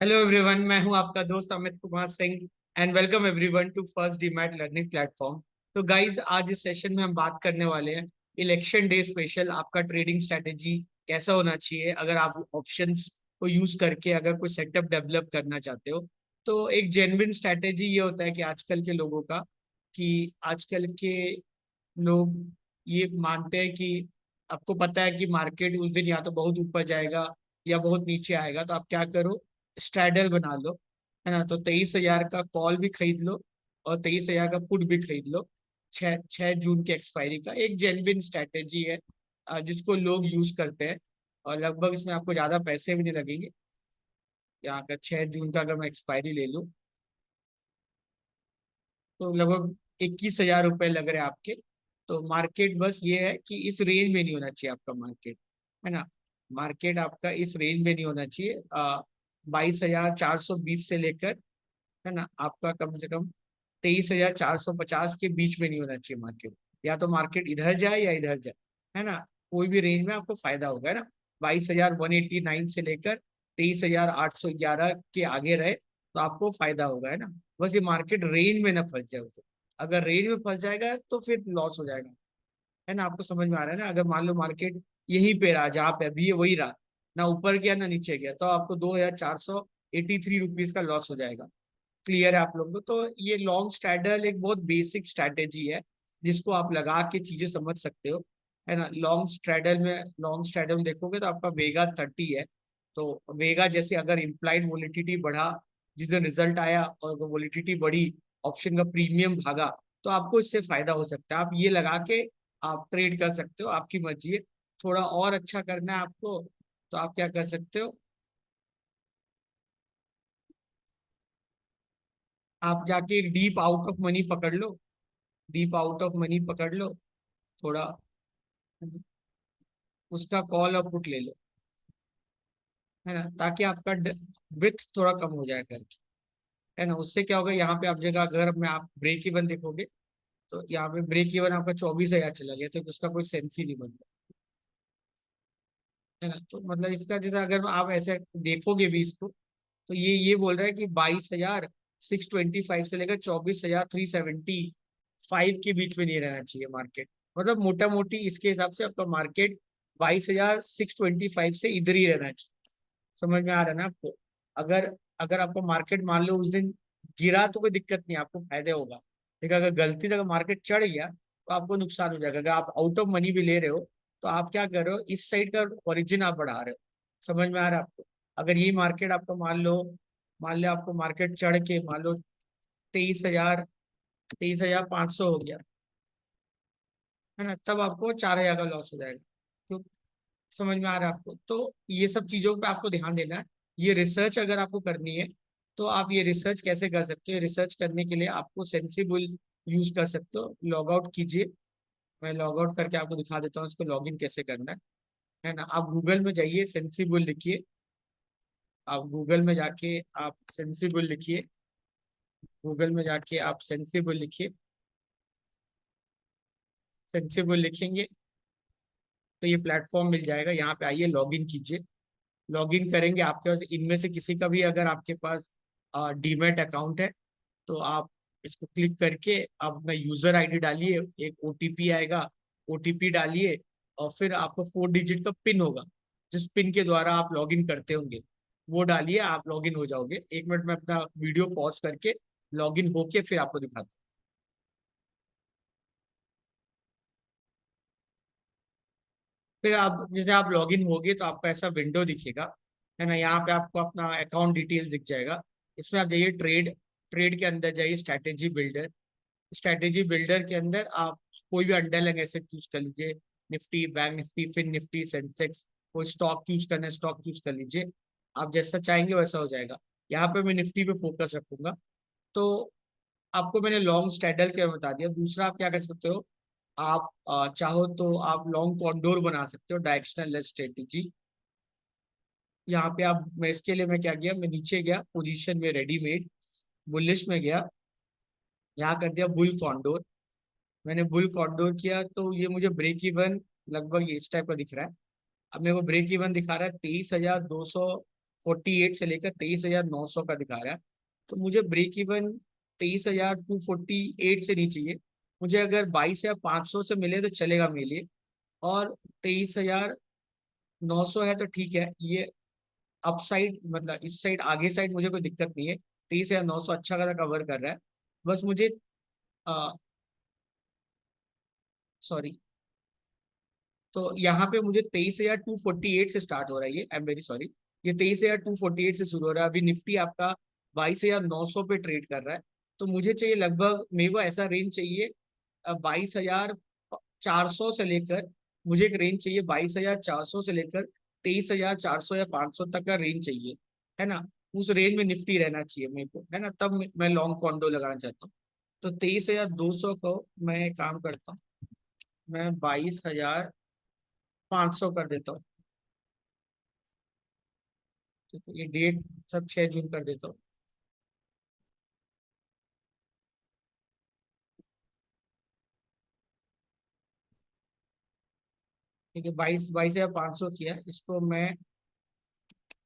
Hello everyone, मैं हूं आपका दोस्त Amit Kumar Singh and welcome everyone to first demat learning platform. तो गाइस, आज इस सेशन में हम बात करने वाले हैं इलेक्शन डे स्पेशल। आपका ट्रेडिंग स्ट्रेटेजी कैसा होना चाहिए अगर आप ऑप्शंस को यूज करके अगर कोई सेटअप डेवलप करना चाहते हो। तो एक जेन्युइन स्ट्रेटेजी ये होता है कि आजकल के लोगों का, कि आजकल के लोग ये मानते हैं कि आपको पता है कि मार्केट उस दिन या तो बहुत ऊपर जाएगा या बहुत नीचे आएगा, तो आप क्या करो, स्ट्रैडल बना लो, है ना। तो 23,000 का कॉल भी खरीद लो और 23,000 का पुट भी खरीद लो। 6 जून की एक्सपायरी का एक जेन्युइन स्ट्रैटेजी है, जिसको लोग यूज करते हैं। और लगभग इसमें आपको ज्यादा पैसे भी नहीं लगेंगे। यहाँ का 6 जून का अगर मैं एक्सपायरी ले लूँ तो लगभग 21,000 रुपये लग रहे हैं आपके। तो मार्केट बस ये है कि इस रेंज में नहीं होना चाहिए आपका मार्केट, है ना। मार्केट आपका इस रेंज में नहीं होना चाहिए। 22,420 से लेकर, है ना, आपका कम से कम 23,450 के बीच में नहीं होना चाहिए मार्केट। या तो मार्केट इधर जाए या इधर जाए, है ना। कोई भी रेंज में आपको फायदा होगा, है ना। 22,189 से लेकर 23,811 के आगे रहे तो आपको फायदा होगा, है ना। बस ये मार्केट रेंज में ना फंस जाए उसे। अगर रेंज में फंस जाएगा तो फिर लॉस हो जाएगा, है ना। आपको समझ में आ रहा है ना। अगर मान लो मार्केट यहीं पे रहा, जहाँ पे अभी है वही रहा, ना ऊपर गया ना नीचे गया, तो आपको 2,483 रुपीज का लॉस हो जाएगा। क्लियर है आप लोगों को। तो ये लॉन्ग स्ट्रैडल एक बहुत बेसिक स्ट्रैटेजी है जिसको आप लगा के चीजें समझ सकते हो, है ना। लॉन्ग स्ट्रैडल में देखोगे तो आपका वेगा 30 है। तो वेगा जैसे अगर इम्प्लाइड वोलेटिलिटी बढ़ा, जिस दिन रिजल्ट आया और वो वोलेटिलिटी बढ़ी, ऑप्शन का प्रीमियम भागा, तो आपको इससे फायदा हो सकता है। आप ये लगा के आप ट्रेड कर सकते हो, आपकी मर्जी है। थोड़ा और अच्छा करना है आपको तो आप क्या कर सकते हो, आप जाके डीप आउट ऑफ मनी पकड़ लो। डीप आउट ऑफ मनी पकड़ लो थोड़ा, उसका कॉल और पुट ले लो, है ना, ताकि आपका विथ थोड़ा कम हो जाए करके, है ना। उससे क्या होगा, यहाँ पे आप जगह अगर में आप ब्रेक इवन देखोगे तो यहाँ पे ब्रेक इवन आपका 24,000 चला गया, तो उसका कोई सेंस ही नहीं बनता, है ना। तो मतलब इसका जैसे अगर आप ऐसे देखोगे भी इसको, तो ये बोल रहा है कि 22,625 से लेकर 24,375 के बीच में नहीं रहना चाहिए मार्केट। मतलब मोटा मोटी इसके हिसाब से आपका मार्केट 22,625 से इधर ही रहना चाहिए। समझ में आ रहा है ना आपको। अगर अगर आपको मार्केट मान लो उस दिन गिरा तो कोई दिक्कत नहीं, आपको फायदे होगा। लेकिन अगर गलती से अगर मार्केट चढ़ गया तो आपको नुकसान हो जाएगा। अगर आप आउट ऑफ मनी भी ले रहे हो तो आप क्या कर रहे हो, इस साइड का ओरिजिन आप बढ़ा रहे हो। समझ में आ रहा है आपको। अगर ये मार्केट आपको मान लो आपको मार्केट चढ़ के मान लो 23,500 हो गया, है ना, तब आपको 4,000 का लॉस हो जाएगा। तो समझ में आ रहा है आपको। तो ये सब चीजों पे आपको ध्यान देना है। ये रिसर्च अगर आपको करनी है तो आप ये रिसर्च कैसे कर सकते हो। रिसर्च करने के लिए आपको सेंसिबल यूज कर सकते हो। लॉग आउट कीजिए, मैं लॉग आउट करके आपको दिखा देता हूँ इसको लॉग इन कैसे करना है ना। आप गूगल में जाइए, सेंसिबल लिखिए। आप गूगल में जाके आप सेंसिबल लिखिए। गूगल में जाके आप सेंसिबल लिखिए। सेंसिबल लिखेंगे तो ये प्लेटफॉर्म मिल जाएगा। यहाँ पे आइए, लॉग इन कीजिए। लॉग इन करेंगे, आपके पास इनमें से किसी का भी अगर आपके पास डीमैट अकाउंट है तो आप इसको क्लिक करके आप अपना यूजर आईडी डालिए, एक ओटीपी आएगा, ओटीपी डालिए और फिर आपको 4 डिजिट का पिन होगा, जिस पिन के द्वारा आप लॉगिन करते होंगे वो डालिए, आप लॉगिन हो जाओगे। 1 मिनट में अपना वीडियो पॉज करके लॉगिन होके फिर आपको दिखाता हूँ। फिर आप जैसे आप लॉगिन होगे तो आपको ऐसा विंडो दिखेगा, है ना। यहाँ पे आपको अपना अकाउंट डिटेल दिख जाएगा। इसमें आप जाइए ट्रेड, ट्रेड के अंदर जाइए स्ट्रैटेजी बिल्डर। स्ट्रैटेजी बिल्डर के अंदर आप कोई भी अंडरलाइन एसेट चूज कर लीजिए, Nifty, bank Nifty, fin Nifty, Sensex. कोई स्टॉक चूज करना है स्टॉक चूज कर लीजिए। आप जैसा चाहेंगे वैसा हो जाएगा। यहाँ पे मैं निफ्टी पे फोकस रखूंगा। तो आपको मैंने लॉन्ग स्ट्रैडल के बता दिया। दूसरा आप क्या कर सकते हो, आप चाहो तो आप लॉन्ग कॉन्डोर बना सकते हो, डायरेक्शनल स्ट्रेटेजी। यहाँ पे आप, मैं इसके लिए मैं क्या किया, मैं नीचे गया पोजीशन में, रेडीमेड बुलिश में गया, यहाँ कर दिया बुल कॉन्डोर। मैंने बुल कॉन्डोर किया तो ये मुझे ब्रेक इवन लगभग ये इस टाइप का दिख रहा है। अब मेरे को ब्रेक इवन दिखा रहा है 48 से लेकर 23,900 का दिखा रहा है। तो मुझे ब्रेक इवन 23,248 से नहीं चाहिए। मुझे अगर 22,500 से मिले तो चलेगा मेरे लिए। और 23,900 है तो ठीक है, ये अपसाइड मतलब इस साइड आगे साइड मुझे कोई दिक्कत नहीं है। 23,900 अच्छा खासा कवर कर रहा है। बस मुझे सॉरी, तो यहाँ पे मुझे 23,248 से स्टार्ट हो रहा है, ये आई एम वेरी सॉरी, ये 23,248 से शुरू हो रहा है। अभी निफ्टी आपका 22,900 पे ट्रेड कर रहा है। तो मुझे चाहिए लगभग, मेरे को ऐसा रेंज चाहिए 22,400 से लेकर, मुझे एक रेंज चाहिए 22,400 से लेकर 23,400 या 500 तक का रेंज चाहिए, है ना। उस रेंज में निफ्टी रहना चाहिए मेरे को, है ना, तब मैं लॉन्ग कॉन्डो लगाना चाहता हूँ। तो 23,200 को मैं एक काम करता हूँ, मैं 22,500 कर देता हूँ। ठीक है, ये डेट सब 6 जून कर देता हूँ। ठीक है, 22,500 किया, इसको मैं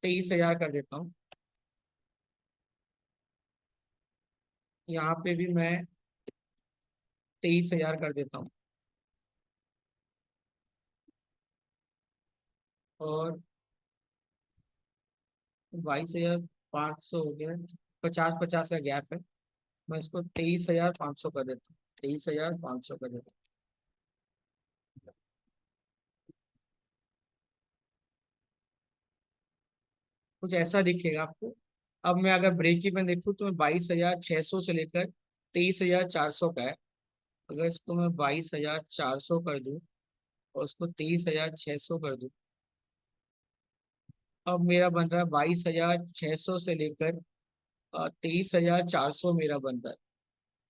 23,000 कर देता हूँ। यहाँ पे भी मैं 23,000 कर देता हूँ। और 22,500 हो गया, 50-50 का गैप है। मैं इसको 23,500 कर देता हूँ, 23,500 कर देता हूँ। कुछ ऐसा दिखेगा आपको। अब मैं अगर ब्रेक इवन देखूँ तो मैं 22,600 से लेकर 23,400 का है। अगर इसको मैं 22,400 कर दूँ और उसको 23,600 कर दूँ, अब मेरा बन रहा है 22,600 से लेकर 23,400 मेरा बन रहा है।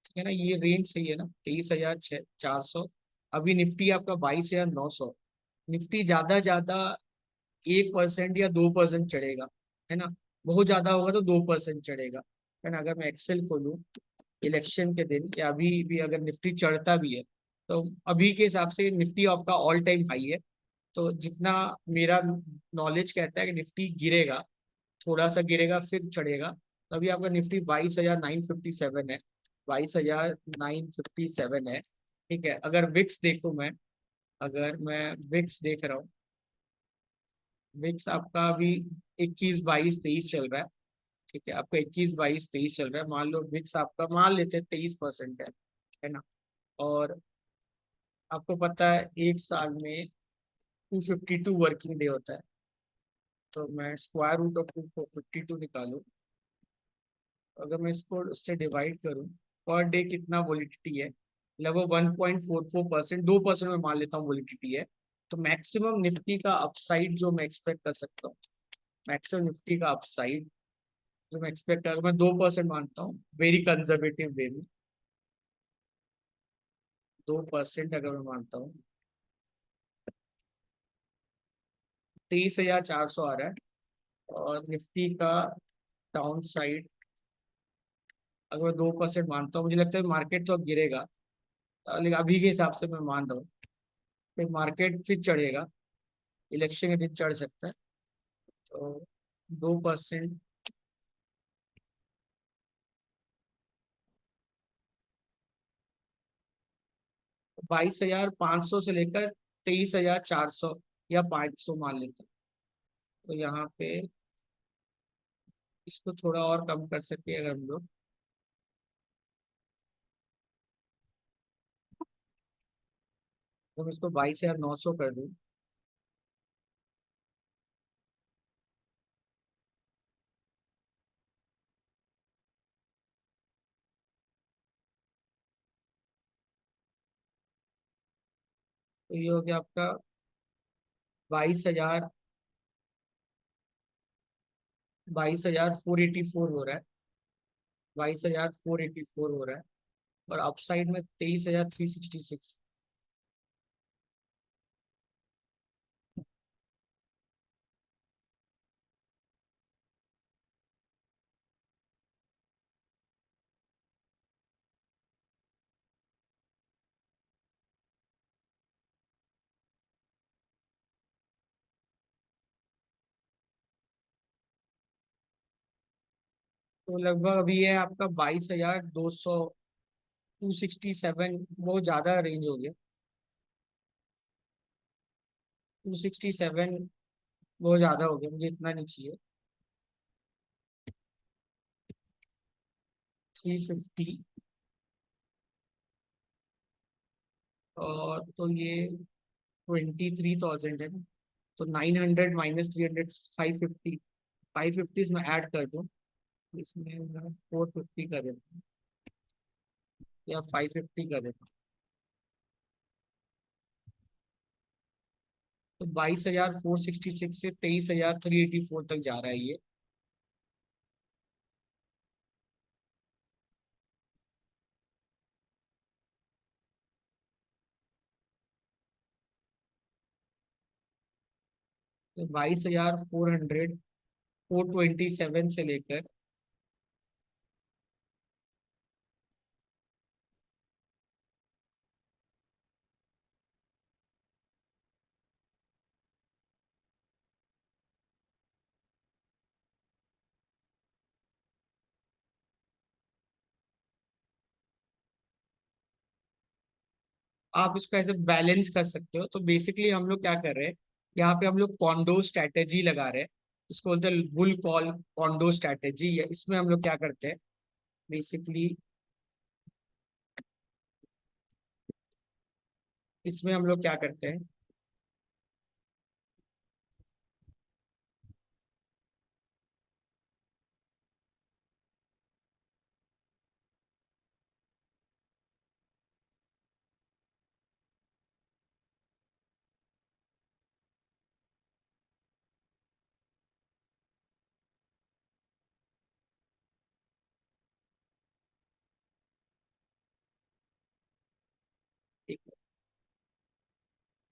ठीक है ना, ये रेंज सही है ना, 23,400। अभी निफ्टी आपका 22,900। निफ्टी ज्यादा ज्यादा 1% या 2% चढ़ेगा, है ना। बहुत ज्यादा होगा तो 2% चढ़ेगा, है ना। अगर मैं एक्सेल खोलूँ इलेक्शन के दिन या अभी भी अगर निफ्टी चढ़ता भी है, तो अभी के हिसाब से निफ्टी आपका ऑल टाइम हाई है। तो जितना मेरा नॉलेज कहता है कि निफ्टी गिरेगा, थोड़ा सा गिरेगा फिर चढ़ेगा। तो अभी आपका निफ्टी 22,957 है, 22,957 है। ठीक है, अगर विक्स देखूं मैं, अगर मैं विक्स देख रहा हूँ, विक्स आपका अभी 21, 22, 23 चल रहा है। ठीक है, आपका 21, 22, 23 चल रहा है। मान लो विक्स आपका मान लेते हैं 23% है ना। और आपको पता है एक साल में 252 वर्किंग डे होता है। तो मैं स्क्वायर रूट ऑफ 252 निकालूं, अगर मैं इसको उससे डिवाइड करूं, पर डे कितना वोलिडिटी है, लगभग 1.44%, 2% में मान लेता हूँ वोलिडिटी है। तो मैक्सिमम निफ्टी का अपसाइड जो मैं एक्सपेक्ट कर सकता हूँ, मैक्सिमम निफ्टी का अपसाइड जो मैं एक्सपेक्ट कर, मैं 2% मानता हूँ वेरी कंजर्वेटिव वे में। 2% अगर मैं मानता हूँ, 23,400 आ रहा है। और निफ्टी का डाउन साइड अगर मैं 2% मानता हूँ, मुझे लगता है मार्केट तो अब गिरेगा, लेकिन अभी के हिसाब से मैं मान रहा हूँ फिर मार्केट फिर चढ़ेगा, इलेक्शन के दिन चढ़ सकता है। तो 2%, 22,500 से लेकर 23,400 या 500 मान लेते हैं। तो यहाँ पे इसको थोड़ा और कम कर सकते हैं अगर हम लोग, तो हम इसको 22,900 कर दूँ। तो ये हो गया आपका 22,000, 22,484 हो रहा है, 22,484 हो रहा है। और अपसाइड में 23,366। तो लगभग अभी है आपका 22,200, 267, बहुत ज्यादा रेंज हो गया। 267 बहुत ज्यादा हो गया, मुझे इतना नहीं चाहिए। 350, और तो ये 23,000 है ना। तो 900 माइनस 300, 550। 550 इसमें ऐड कर दूँ, इसमें मैं 450 कर देता हूँ, या 550 कर देता हूँ। तो 22,466 से 23,384 तक जा रहा है ये। तो 22,400, 427 से लेकर, आप इसको ऐसे बैलेंस कर सकते हो। तो बेसिकली हम लोग क्या कर रहे हैं, यहाँ पे हम लोग कॉन्डो स्ट्रैटेजी लगा रहे हैं। इसको बोलते हैं बुल कॉल कॉन्डो स्ट्रैटेजी। या इसमें हम लोग क्या करते हैं बेसिकली, इसमें हम लोग क्या करते हैं,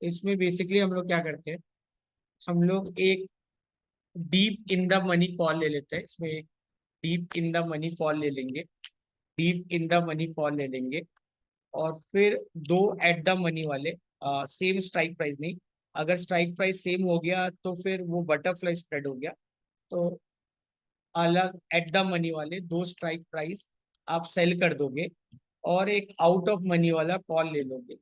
इसमें बेसिकली हम लोग क्या करते हैं, हम लोग एक deep in the money call ले लेते हैं। इसमें एक deep in the money call ले लेंगे, deep in the money call ले लेंगे। और फिर दो एट द मनी वाले, सेम स्ट्राइक प्राइस नहीं, अगर स्ट्राइक प्राइस सेम हो गया तो फिर वो बटरफ्लाई स्प्रेड हो गया। तो अलग एट द मनी वाले दो स्ट्राइक प्राइस आप सेल कर दोगे, और एक आउट ऑफ मनी वाला कॉल ले लोगे,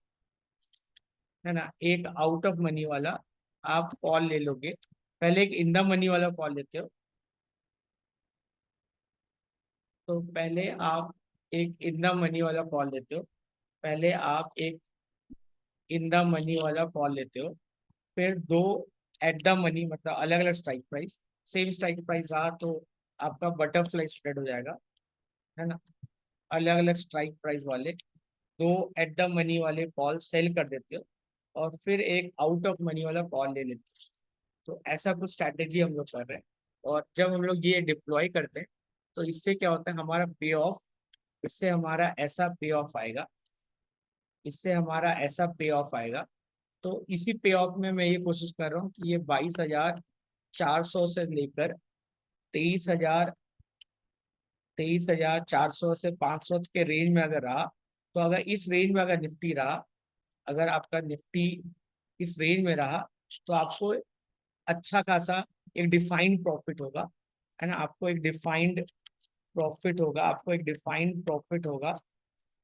है ना। एक आउट ऑफ मनी वाला आप कॉल ले लोगे। पहले एक इन द मनी वाला कॉल लेते हो। तो पहले आप एक इन द मनी वाला कॉल लेते हो। पहले आप एक इन द मनी वाला कॉल लेते हो, फिर दो एट द मनी, मतलब अलग अलग strike price. Same strike price रहा तो आपका बटरफ्लाई स्प्रेड हो जाएगा, है ना। अलग अलग स्ट्राइक प्राइस वाले दो एट द मनी वाले कॉल सेल कर देते हो, और फिर एक आउट ऑफ मनी वाला कॉल ले लेते हो। तो ऐसा कुछ स्ट्रैटेजी हम लोग कर रहे हैं। और जब हम लोग ये डिप्लॉय करते हैं, तो इससे क्या होता है, हमारा पे ऑफ, इससे हमारा ऐसा पे ऑफ आएगा, इससे हमारा ऐसा पे ऑफ आएगा। तो इसी पे ऑफ में मैं ये कोशिश कर रहा हूँ कि ये 22,400 से लेकर 23,000, 23,400 से 500 के रेंज में अगर रहा, तो अगर इस रेंज में अगर निफ्टी रहा, अगर आपका निफ्टी इस रेंज में रहा, तो आपको अच्छा खासा एक डिफाइंड प्रॉफिट होगा, है ना। आपको एक डिफाइंड प्रॉफिट होगा, आपको एक डिफाइंड प्रॉफिट होगा।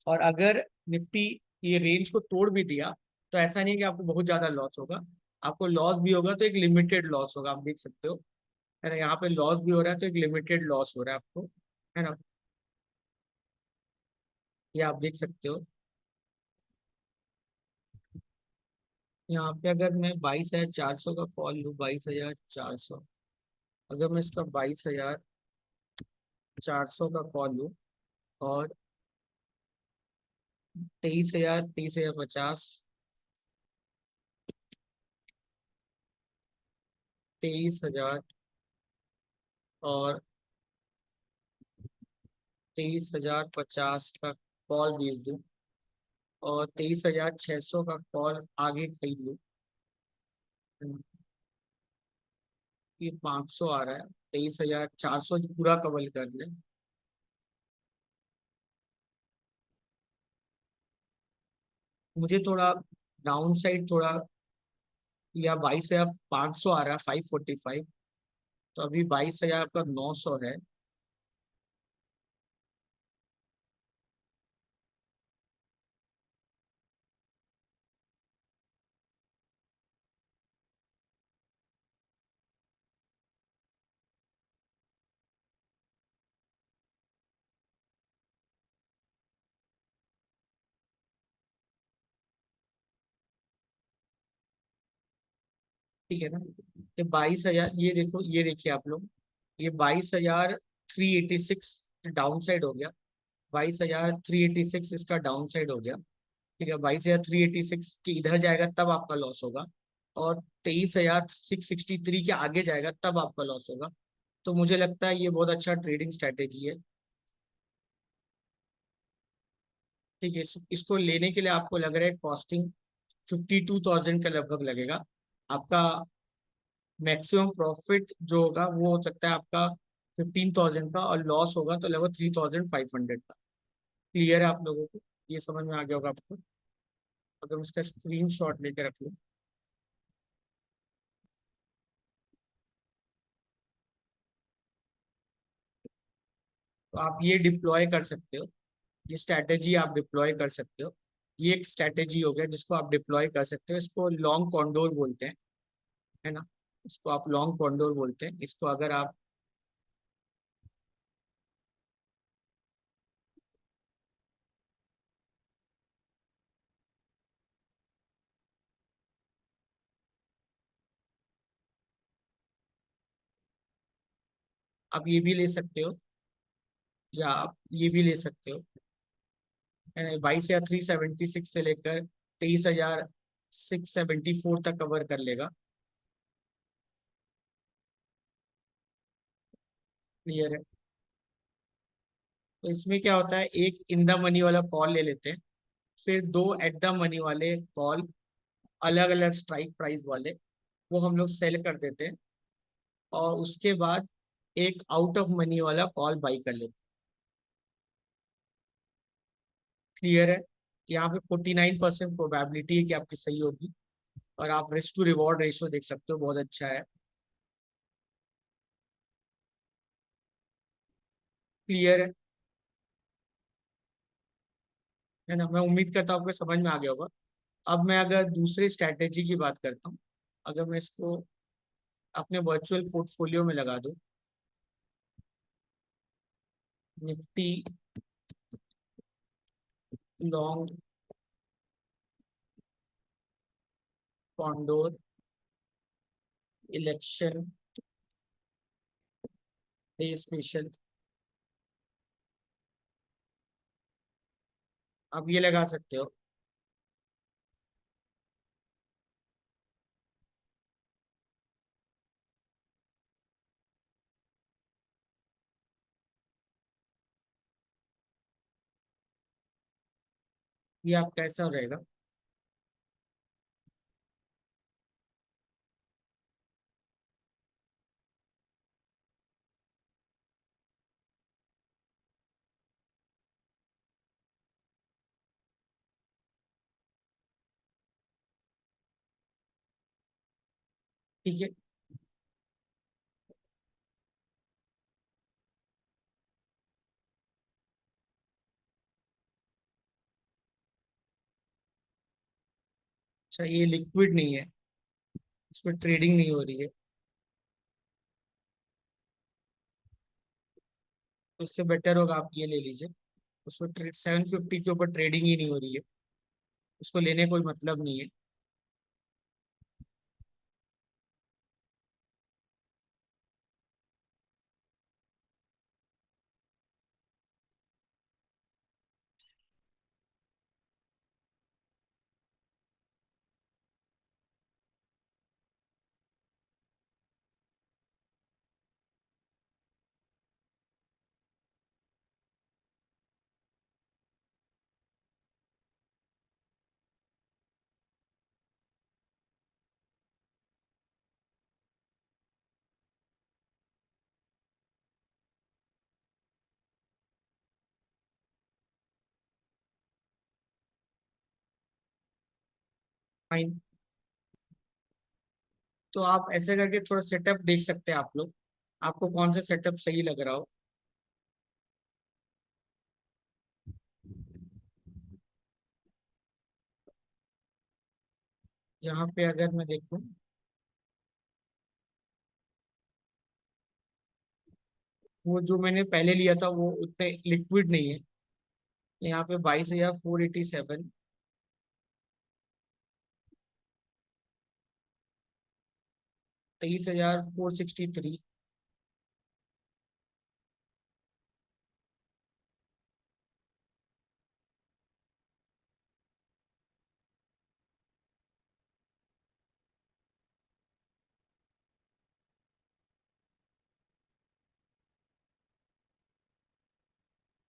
और अगर निफ्टी ये रेंज को तोड़ भी दिया, तो ऐसा नहीं कि आपको बहुत ज्यादा लॉस होगा। आपको लॉस भी होगा तो एक लिमिटेड लॉस होगा, आप देख सकते हो, है ना। यहाँ पे लॉस भी हो रहा है तो एक लिमिटेड लॉस हो रहा है आपको, है ना। ये आप देख सकते हो। यहाँ पे अगर मैं 22,400 का कॉल लूँ, 22,400, अगर मैं इसका 22,400 का कॉल लूँ, और 23,000, 23,050, 23,000, और 23,050 का कॉल बेच दूँ, और 23,600 का कॉल आगे खरीद लूँ, ये 500 आ रहा है। 23,400 पूरा कवर कर ले। मुझे थोड़ा डाउन साइड थोड़ा, या 22,500 आ रहा है, 545। तो अभी 22,000 आपका 900 है। ठीक है ना। ये 22,000, ये देखो, ये देखिए आप लोग, ये 22,386 डाउन साइड हो गया। 22,386 इसका डाउन साइड हो गया। ठीक है, 22,386 के इधर जाएगा तब आपका लॉस होगा, और 23,663 के आगे जाएगा तब आपका लॉस होगा। तो मुझे लगता है ये बहुत अच्छा ट्रेडिंग स्ट्रैटेजी है। ठीक है, इसको लेने के लिए आपको लग रहा है कॉस्टिंग 52,000 का लगभग लगेगा। आपका मैक्सिमम प्रॉफिट जो होगा वो हो सकता है आपका 15,000 का, और लॉस होगा तो लगभग 3,500 का। क्लियर है आप लोगों को? ये समझ में आ गया होगा आपको? अगर मैं इसका स्क्रीन शॉट लेके रख लूँ, तो आप ये डिप्लॉय कर सकते हो। ये स्ट्रैटेजी आप डिप्लॉय कर सकते हो। ये एक स्ट्रैटेजी हो गया जिसको आप डिप्लॉय कर सकते हो। इसको लॉन्ग कॉन्डोर बोलते हैं, है ना। इसको आप लॉन्ग कॉन्डोर बोलते हैं। इसको अगर आप, आप ये भी ले सकते हो, या आप ये भी ले सकते हो। 22,376 से लेकर 23,674 तक कवर कर लेगा। क्लियर है? तो इसमें क्या होता है, एक इन द मनी वाला कॉल ले लेते हैं, फिर दो एट द मनी वाले कॉल, अलग अलग स्ट्राइक प्राइस वाले, वो हम लोग सेल कर देते हैं, और उसके बाद एक आउट ऑफ मनी वाला कॉल बाई कर लेते हैं। क्लियर है? यहाँ पे 49% प्रोबेबिलिटी है कि आपकी सही होगी, और आप रिस्क टू रिवॉर्ड रेशियो देख सकते हो, बहुत अच्छा है। क्लियर है ना? मैं उम्मीद करता हूँ आपको समझ में आ गया होगा। अब मैं अगर दूसरे स्ट्रैटेजी की बात करता हूँ, अगर मैं इसको अपने वर्चुअल पोर्टफोलियो में लगा दूँ, Nifty long condor election day special, आप ये लगा सकते हो। ये आपका ऐसा रहेगा। ठीक है। अच्छा, ये लिक्विड नहीं है, इसमें ट्रेडिंग नहीं हो रही है, तो इससे बेटर होगा आप ये ले लीजिए। उसमें 750 के ऊपर ट्रेडिंग ही नहीं हो रही है, उसको लेने कोई मतलब नहीं है। फाइन। तो आप ऐसे करके थोड़ा सेटअप देख सकते हैं आप लोग, आपको कौन सा सेटअप सही लग रहा हो। यहाँ पे अगर मैं देखूँ, वो जो मैंने पहले लिया था वो उतने लिक्विड नहीं है। यहाँ पे 22,487, 23,463।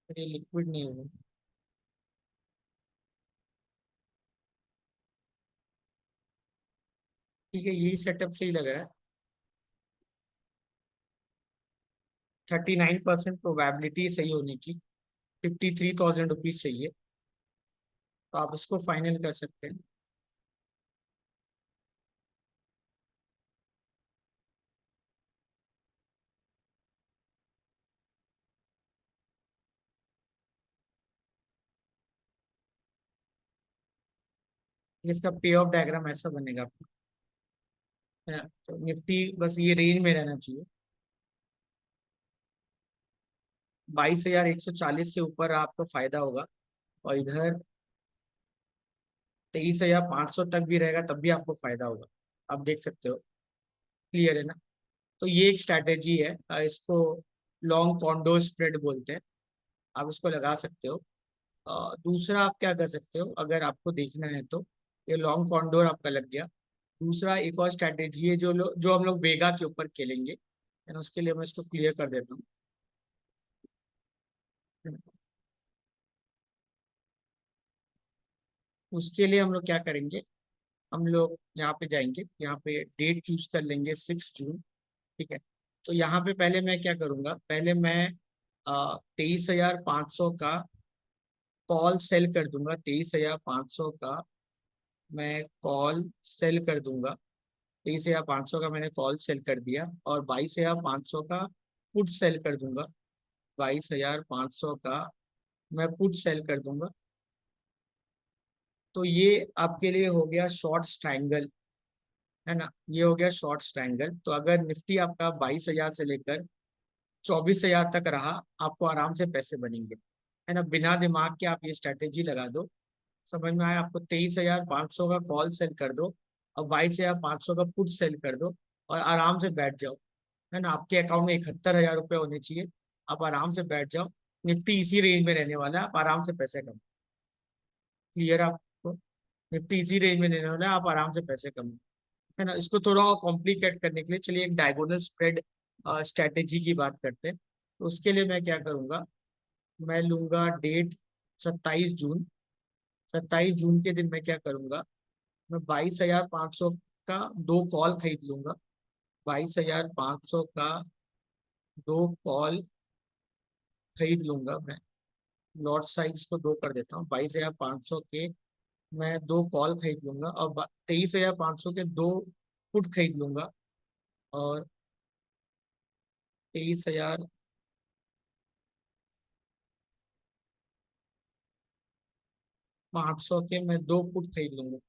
ये लिक्विड नहीं होगा। ठीक है, यही सेटअप सही लग रहा है। 39% प्रोबेबिलिटी सही होने की। 53,000 रुपीज चाहिए, तो आप इसको फाइनल कर सकते हैं। इसका पे ऑफ डायग्राम ऐसा बनेगा आपका, है ना? तो निफ्टी बस ये रेंज में रहना चाहिए। 22,140 से ऊपर आपको फायदा होगा, और इधर 23,500 तक भी रहेगा तब भी आपको फायदा होगा। आप देख सकते हो। क्लियर है ना? तो ये एक स्ट्रैटेजी है, इसको लॉन्ग कॉन्डो स्प्रेड बोलते हैं। आप इसको लगा सकते हो। दूसरा आप क्या कर सकते हो, अगर आपको देखना है तो, ये लॉन्ग कॉन्डोर आपका लग गया। दूसरा एक और स्ट्रैटेजी है जो हम लोग वेगा के ऊपर खेलेंगे, है ना? उसके लिए मैं इसको क्लियर कर देता हूँ। उसके लिए हम लोग क्या करेंगे, हम लोग यहाँ पे जाएंगे, यहाँ पे डेट चूज कर लेंगे 6 जून। ठीक है। तो यहाँ पे पहले मैं क्या करूँगा, पहले मैं 23,500 का कॉल सेल कर दूंगा। 23,500 का मैं कॉल सेल कर दूंगा। 23,500 का मैंने कॉल सेल कर दिया, और 22,500 का पुट सेल कर दूंगा। 22,500 का मैं पुट सेल कर दूंगा। तो ये आपके लिए हो गया शॉर्ट स्ट्रैंगल, है ना? ये हो गया शॉर्ट स्ट्रैंगल। तो अगर निफ्टी आपका 22,000 से लेकर 24,000 तक रहा, आपको आराम से पैसे बनेंगे, है ना? बिना दिमाग के आप ये स्ट्रैटेजी लगा दो। समझ में आया आपको? 23,500 का कॉल सेल कर दो, और 22,500 का पुट सेल कर दो, और आराम से बैठ जाओ, है ना? आपके अकाउंट में 71,000 रुपये होने चाहिए। आप आराम से बैठ जाओ। निफ्टी इसी रेंज में रहने वाला है, आप आराम से पैसे कमाओ। क्लियर आपको? निफ्टी इसी रेंज में रहने वाला है, आप आराम से पैसे कमाओ, है ना? इसको थोड़ा और कॉम्प्लिकेट करने के लिए चलिए एक डायगोनल स्प्रेड स्ट्रैटेजी की बात करते हैं। तो उसके लिए मैं क्या करूंगा, मैं लूंगा डेट 27 जून। 27 जून के दिन मैं क्या करूंगा, मैं 22,500 का दो कॉल खरीद लूंगा। 22,500 का दो कॉल खरीद लूंगा मैं। लॉट साइज को दो कर देता हूँ। 22,500 के मैं दो कॉल खरीद लूंगा, और 23,500 के दो पुट खरीद लूंगा, और 23,500 के मैं दो पुट खरीद लूंगा।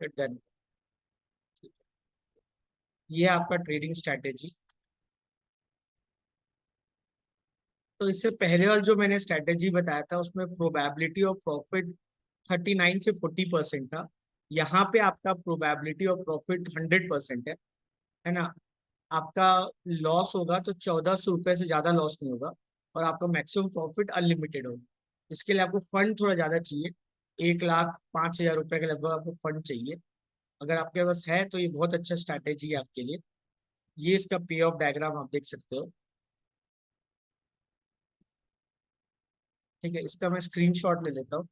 फिर डन। ये आपका ट्रेडिंग स्ट्रैटेजी। तो इससे पहले वाला जो मैंने स्ट्रैटेजी बताया था, उसमें प्रोबेबिलिटी ऑफ प्रॉफिट 39 से 40% था। यहाँ पे आपका प्रोबेबिलिटी ऑफ प्रॉफिट 100% है ना? आपका लॉस होगा तो 1,400 रुपये से ज़्यादा लॉस नहीं होगा, और आपका मैक्सिमम प्रॉफिट अनलिमिटेड होगा। इसके लिए आपको फंड थोड़ा ज़्यादा चाहिए। 1,05,000 रुपये के लगभग आपको फंड चाहिए। अगर आपके पास है तो ये बहुत अच्छा स्ट्रैटेजी है आपके लिए। ये इसका पे ऑफ डायग्राम आप देख सकते हो। ठीक है, इसका मैं स्क्रीनशॉट ले लेता हूँ।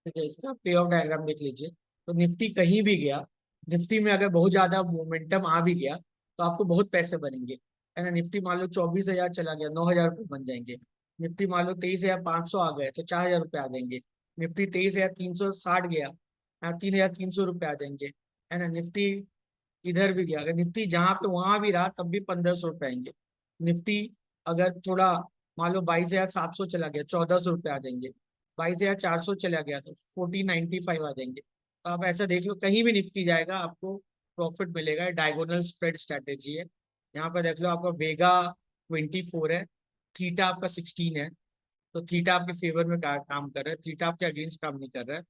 ठीक है, इसका पे ऑफ डायग्राम देख लीजिए। तो निफ्टी कहीं भी गया, निफ्टी में अगर बहुत ज्यादा मोमेंटम आ भी गया, तो आपको बहुत पैसे बनेंगे, है ना? निफ्टी मान लो 24,000 चला गया, 9,000 रुपये बन जाएंगे। निफ्टी मान लो 23,500 आ गए, तो 4,000 रुपये आ जाएंगे। निफ्टी 23,360 गया, 3,300 रुपये आ जाएंगे, है ना? निफ्टी इधर भी गया, अगर निफ्टी जहाँ पे वहां भी रहा तब भी 1,500 रुपये आएंगे। निफ्टी अगर थोड़ा मान लो 22,700 चला गया, 1,400 रुपये आ जाएंगे। 22,400 चला गया तो 1495 आ जाएंगे। तो आप ऐसा देख लो, कहीं भी निफ्टी जाएगा आपको प्रॉफिट मिलेगा। डायगोनल स्प्रेड स्ट्रैटेजी है। यहाँ पर देख लो, आपका वेगा 24 है, थीटा आपका 16 है। तो थीटा आपके फेवर में काम कर रहा है, थीटा आपके अगेंस्ट काम नहीं कर रहा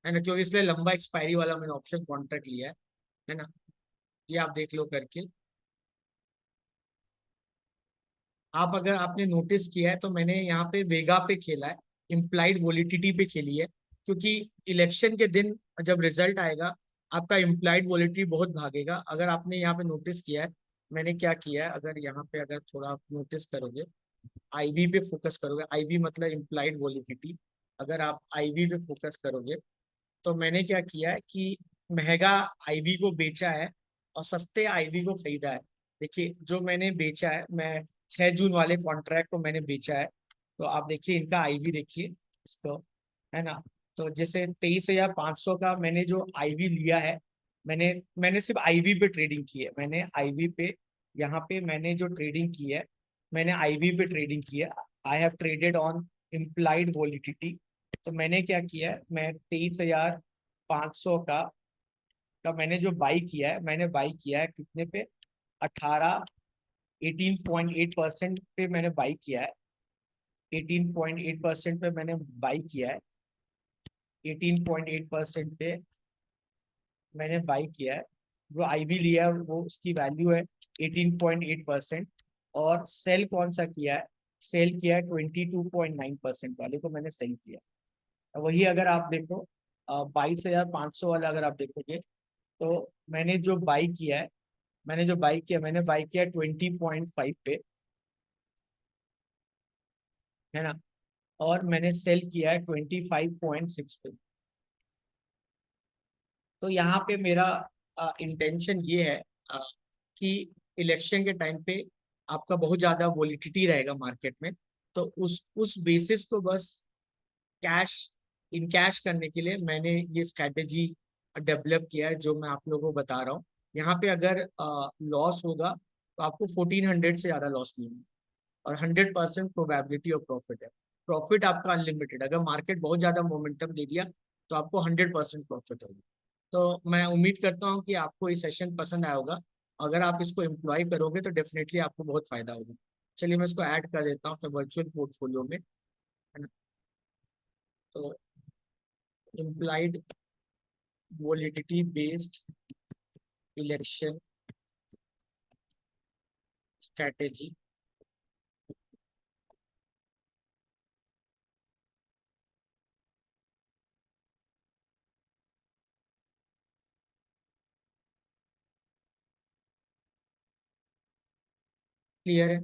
है ना, क्योंकि इसलिए लंबा एक्सपायरी वाला मैंने ऑप्शन कॉन्ट्रैक्ट लिया है ना। ये आप देख लो करके। आप अगर आपने नोटिस किया है तो मैंने यहाँ पे वेगा पे खेला है, इम्प्लाइड वोलिडिटी पे खेली है, क्योंकि इलेक्शन के दिन जब रिजल्ट आएगा आपका इम्प्लाइड वोलिडिटी बहुत भागेगा। अगर आपने यहाँ पे नोटिस किया है, मैंने क्या किया है, अगर यहाँ पे अगर थोड़ा आप नोटिस करोगे, आईवी पे फोकस करोगे, आईवी मतलब इम्प्लाइड वोलिडिटी, अगर आप आईवी पे फोकस करोगे तो मैंने क्या किया है कि महंगा आईवी को बेचा है और सस्ते आईवी को खरीदा है। देखिए जो मैंने बेचा है, मैं 6 जून वाले कॉन्ट्रैक्ट को मैंने बेचा है। तो आप देखिए इनका आईवी देखिए इसको, है ना। तो जैसे 23,500 का मैंने जो आईवी लिया है, मैंने मैंने सिर्फ आईवी पे ट्रेडिंग की है। मैंने आईवी पे, यहाँ पे मैंने जो ट्रेडिंग की है, मैंने आईवी पे ट्रेडिंग की है। I have traded on implied validity. तो मैंने क्या किया है, मैं 23,500 का मैंने जो बाई किया है, मैंने बाई किया है कितने पे, 18 18.8% पे मैंने बाई किया है। 18.8% पे मैंने बाई किया है। 18.8% पे मैंने बाई किया है। जो आईवी लिया है वो उसकी वैल्यू है 18.8%। और सेल कौन सा किया है, सेल किया है 22.9% वाले को मैंने सेल किया। वही अगर आप देखो 22,500 वाला अगर आप देखोगे, तो मैंने बाई किया 20.5 पे, है ना। और मैंने सेल किया है 25.6 पे। तो यहाँ पे मेरा इंटेंशन ये है अ, कि इलेक्शन के टाइम पे आपका बहुत ज़्यादा वोलिडिटी रहेगा मार्केट में। तो उस बेसिस को बस कैश इन कैश करने के लिए मैंने ये स्ट्रैटेजी डेवलप किया है, जो मैं आप लोगों को बता रहा हूँ। यहाँ पे अगर लॉस होगा तो आपको 1400 से ज़्यादा लॉस नहीं होगा, और 100% प्रोबेबिलिटी ऑफ प्रॉफिट है। प्रॉफिट आपका अनलिमिटेड, अगर मार्केट बहुत ज़्यादा मोमेंटम दे दिया तो आपको 100% प्रॉफिट होगा। तो मैं उम्मीद करता हूँ कि आपको ये सेशन पसंद आया होगा। अगर आप इसको एम्प्लॉय करोगे तो डेफिनेटली आपको बहुत फायदा होगा। चलिए मैं इसको ऐड कर देता हूँ अपने वर्चुअल पोर्टफोलियो में, है ना। तो implied validity based election strategy, clear है।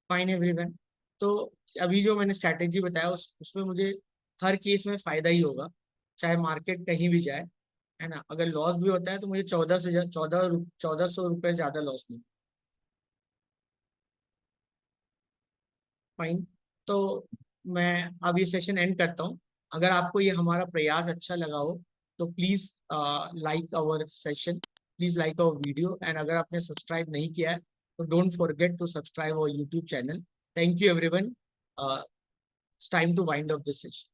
Fine everyone. तो अभी जो मैंने स्ट्रैटेजी बताया उसमें मुझे हर केस में फायदा ही होगा, चाहे मार्केट कहीं भी जाए, है ना। अगर लॉस भी होता है तो मुझे 1400 रुपये ज्यादा लॉस नहीं। फाइन। तो मैं अब ये सेशन एंड करता हूँ। अगर आपको ये हमारा प्रयास अच्छा लगा हो तो please like our session, please like our video, and अगर आपने सब्सक्राइब नहीं किया है तो don't forget to subscribe our YouTube channel. Thank you everyone. It's time to wind up this session.